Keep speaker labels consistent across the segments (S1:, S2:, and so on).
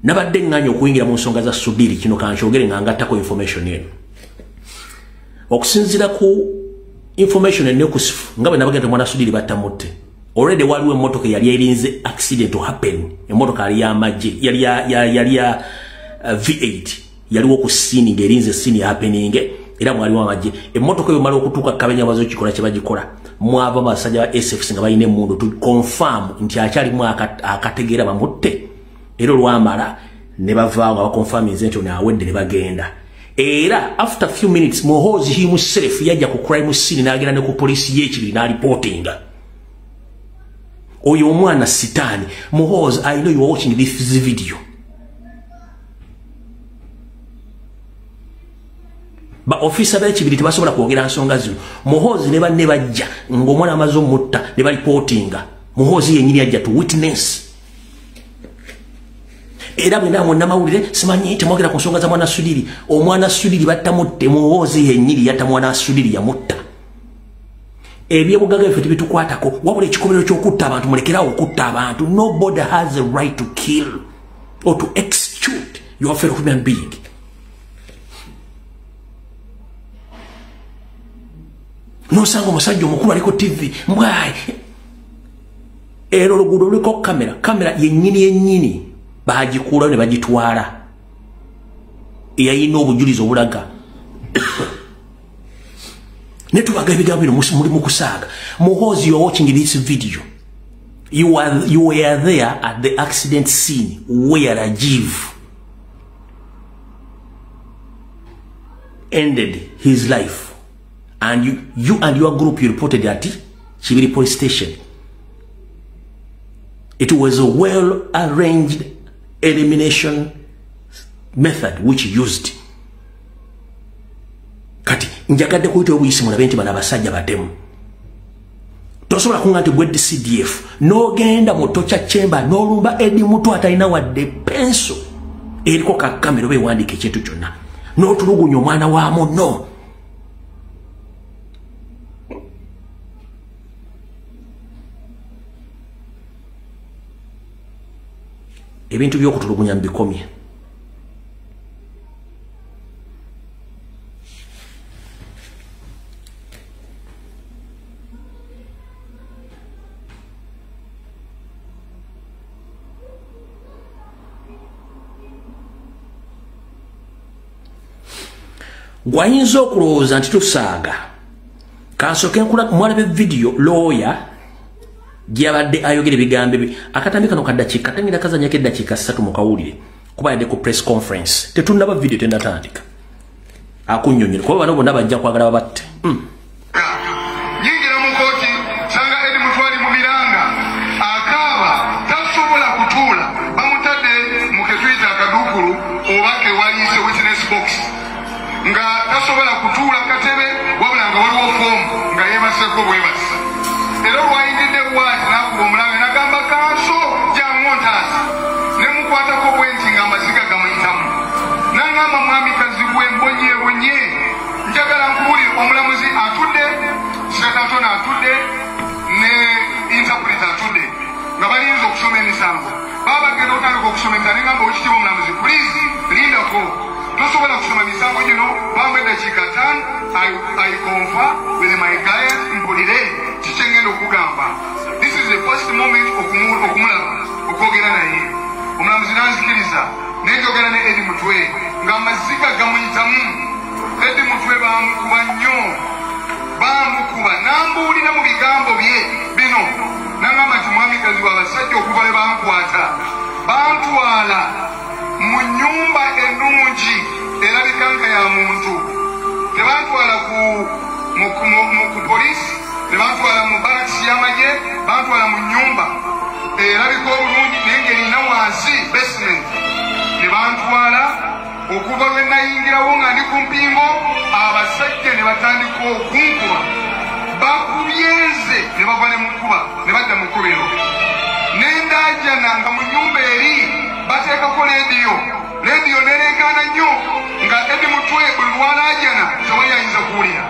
S1: nabadde nganya okuyingira mu nsonga za Sudiri kino kankyogere nga ngattako information eno okusinzira ku information enekusifu nga bwe nabagenda mwana Sudiri battamutte already waliwo emmotoka yali erinze accident to happen emmotoka yali y'amagye yali ya V8 yaliwo ku scene ng'erinze scene happening era mwaliwo amagye emmotoka eyo mala okutuuka Kabenya bazo kikola kye bagikola mwava abasajja ba SFC nga balina emmundu tu confirm nti akyalimu akategeera bamutte era olwamala ne bavaawo nga bakonfaminze nti naawedde ne bagenda era after few minutes Muhoozi himself yajja ku crime scene n'agenda ne ku polisi y'ekibiri n'alipotinga oyo omwana sitaani Muhoozi I know you are watching this video ba officer b'ekibiri tebasobola kwogera nsonga zino Muhoozi ne banne bajja ng'omwana amaze omutta ne balipotinga Muhoozi yennyini ajja to witness era bwe ndamwe namawulire simanyi temwogera ku nsonga za mwana Sudiri omwana Sudiri battamutte Muhoozi yennyini yatta mwana Sudiri yamutta ebyebugaga biffe tebitukwatako wabula ekikomero ky'okutta abantu mulekerawo okutta abantu nobody has a right to kill or to execute your fellow human being nosanga omusajja omukulu aliko TV mbwayi era oluguudo luliko kamera yennyini bagikuulayo ne bagitwala eyayina obujulizi obulaga ne tubaga ebigambo bino muli mu kusaaga Muhoozi, you are watching this video you were there at the accident scene where Rajiv ended his life and you and your group you reported at Kibiri police station. It was a well arranged elimination method which used kati njagadde kuyita obuyisi mulabe nti bana abasajja batemu tosobola kunga nti gweddi CDF n'ogenda mu tocha chamber n'olumba Eddie Mutu atalina wadde penso eriko kakamera oba ewandiika ekintu kyonna n'otulugunya omwana wa muno ebintu by'okutulugunya mbikomye gwayinza okulowooza nti tusaaga kansooke mwalabe video lawyer gyabadde ayogera ebigambo akatambi kano kaddakiika tangira kazanyako eddakiika 3 mu kawulire kuba yadde ku press conference tetunnaba video tendatandika akunnyonnyera kuba bano bonna bajja kwagala babatte
S2: nyingira mu kooti sanga Eddie Mutu ali mu biranga akaaba tasobola kutuula bamutadde mu ketuyita akadukulu oba kewaliise witness box nga tasobola kutuula katebe wabula nga waliwo fomu nga yeebaseko bwebasa era olwayingidde bwati nakuba omulange nagamba kanso jangontaasi ne mukwatako bwenti nga amaziga gamuyitamu nangamba mwamikazi gwe mbonyebonye njagala nkubulire omulamuzi atudde sekatona atudde ne interpreter atudde nga balinza okusoma emisango babagenda okutandika okusoma emisango nengamba okitiibwa omulamuzi please lindako tosobola kusoma misango gino bamwe eddakiika 5 I confer with my client mpulire kikyengenda okugamba this is the first moment okumulaba okwogera naye omulamuzi nanzikiriza nenjogera ne Eddie Mutwe nga amaziga gamuyitamu Eddie Mutwe bamukuba nnyo bamukuba nambuulira mu bigambo bye bino nangamba nti mwamikazi w'abasajja okuva le bankwata bantwala mu nnyumba ennungi erabika nga ya muntu tebantwala ku polisi tebantwala mu barakisi y'amagye bantwala mu nnyumba erabika obulungi naye ng'erina wansi basement ne bantwala okuva lwe nayingirawo nga ndi ku mpingo abasajja ne batandika okunkuba bakubyenze ne bava ne mukuba ne badda mu kkubiro nendajana nga mu nnyumba eri bateekako lediyo nereekaana nnyo nga Eddie Mutwe buli lwalajana tewali ayinza kuwulira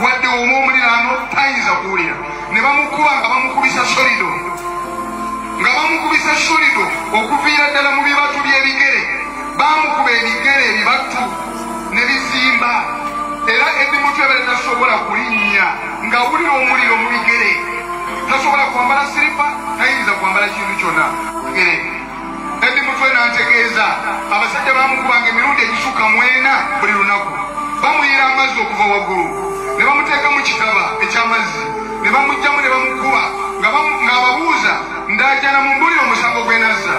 S2: wadde omu omuliraano tayinza kuwulira ne bamukuba nga bamukubisa solido okuviira ddala mu bibatu kwambala kintu kyonna Eddi Mutwe n'antegeeza abasajja bamukubanga emirundi egisuka mwena buli lunaku bamuyira amazzi okuva waggulu ne bamuteeka mu kitaba eky'amazzi ne bamugjamu ne bamukuba ng'ababuuza ndaajana mu mbulire omusango gwe nazza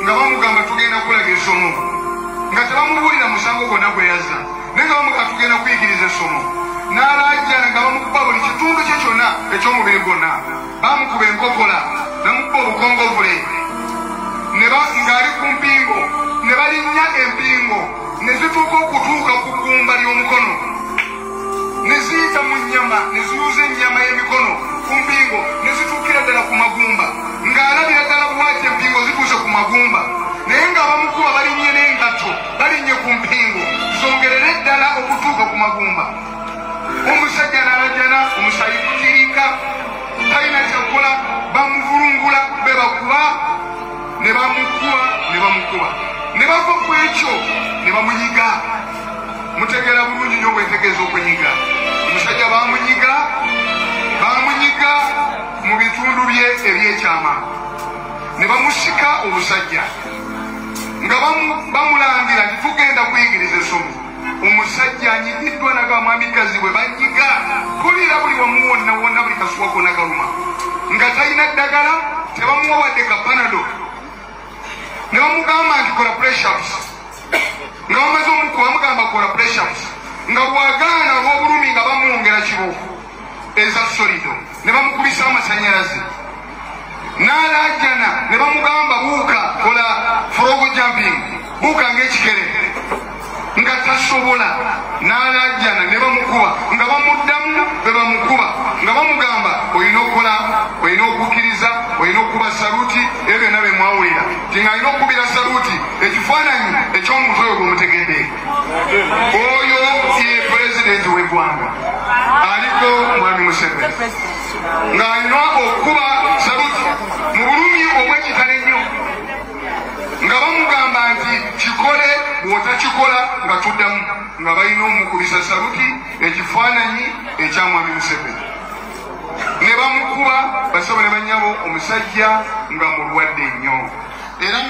S2: nga bamugamba tugenda kulaga essomo nga tebamubuulira musango gwonna gwe yazza naye nga bamugamba tugenda kuyigiriza essomo n'alaajjana nga bamukuba buli kitundu kye kyonna eky'omubiri gwonna bamukuba enkokola namukuba obukongovule ng'ali ku mpingo ne balinnya empingo ne zituuka okutuuka ku ggumba ly'omukono ne ziyita mu nnyama ne ziruza ennyama y'emikono ku mpingo ne zituukira ddala ku magumba ng'alabira ddala bwati empingo zituuse ku magumba naye nga bamukuba balinnye n'engatto balinnye ku mpingo zongerere ddala okutuuka ku magumba omusajja n'alajjana omusayi kukirika talina kyakola bamuvulungula be bakuba ne bamukuba ne bava ku ekyo ne bamunyiga mutegeera bulungi nnyo bwetegeeza okunyiga omusajja bamunyiga mu bitundu bye ebyekyama ne bamusika olusajja nga bamulangira nti tugenda kuyigiriza essomo omusajja anyigiddwa nagamwamikazi bwe banyiga kulira buli wamu wonna wonna buli kasuwa konna kaluma nga talina ddagala tebamuwa wadde kapanado ne bamugamba nti kola press-ups nga bamaze omukuba bamugamba kola press-ups nga bwagaana olw'obulumi nga bamwongera kiboko eza solido ne bamukubisa amasanyalaze n'alaajjana ne bamugamba buuka kola frogo jumping buuka ng'ekikere nga tasobola n'alaajjana ne bamukuba nga bamuddamu be bamukuba nga bamugamba olina okukola olina okukkiriza olina okuba saluti ebyo byonna bye mwawulira ti ng'alina okubira saluti ekifaananyi eky'omuntu oyo gwemutegedde oyo ye pulezidenti w'eggwanga aliko mwami Museveni ng'alina okuba saluti mu bulumi obw'ekitale nnyo nga bamugamba nti kikole bw'otakikola nga tuddamu nga balina omukubisa saluti ekifaananyi ekya mwami Museveni ne bamukuba basabo ne bannyabo omusajja nga mulwadde nnyo era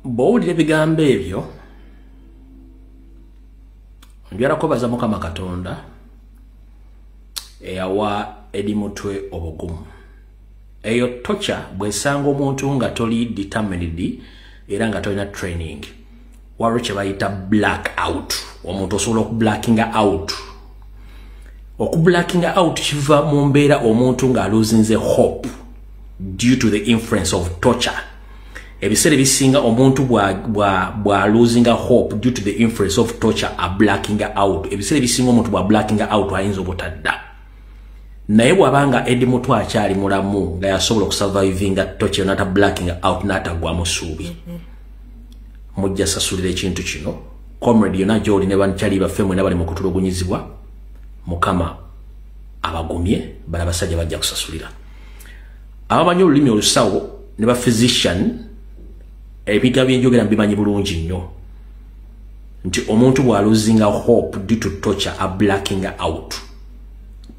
S1: bw'owulira ebigambo ebyo njala kwebaza Mukama Katonda eyawa Eddi Mutwe obugumu eyo tocha bw'esanga omuntu nga toli determined era nga tolina training waliwo kye bayita black out omuntu osobola okublackinga out okublackinga out kiva mu mbeera omuntu ng'aluzinze hope due to the influence of torture ebiseera bisinga omuntu bwa losing hope due to the influence of torture a blacking out ebiseera bisinga omuntu bwa blacking out ayinza obutadda naye bwabanga Eddi Mutwe akyali mulamu nga yasobola okusurvivinga torture nata blacking out n'atagwamu ssuubi mujja sasulira ekintu kino comrade yonna gy'oli ne bankyali baffe mwena bali mu kutulugunyizibwa Mukama abagumye bala basajja bajja kusasulira abamanyi olulimi olusawo ne ba physician ebiga byenjogera mbimanyi bulungi nnyo nti omuntu bw'aluzinga hope due to torture a blacking out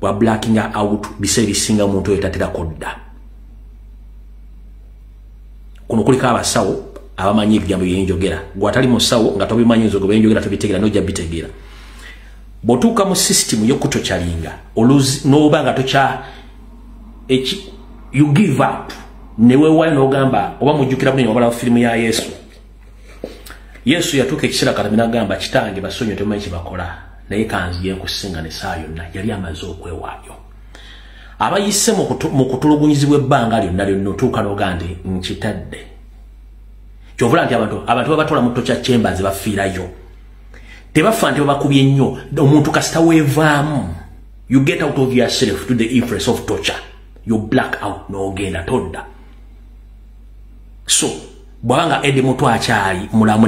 S1: bwa blacking out biseera bisinga omuntu oyo taterako dda kuno kuliko abasawo abamanyi ebigambo byenjogera gw'atali musawo nga tobimanyi nzogo byenjogera tobitegeera n'ojja bitegeera bw'otuuka mu system y'okutokyalinga n'oba nga tokya you give up newe wayo n'ogamba oba mujjukira bunene wabala firimu ya Yesu yatuuka ekiseera Katonda n'agamba kitange basonyiwe temumanyi kye bakola naye kanzigye nkusinga n'essaawa yonna yali amaze okwewaayo abayise mu kutulugunyizibwa ebbanga lyonna lyonna otuuka n'ogamba nti nkitadde kyovula nti abantu babatwala mu tokya chambers bafiirayo tebafa nti babakubye nnyo omuntu kasita weevaamu you get out of yourself to the influence of torture you black out n'ogenda todda so bwanga Eddi Mutwe akyali mulamu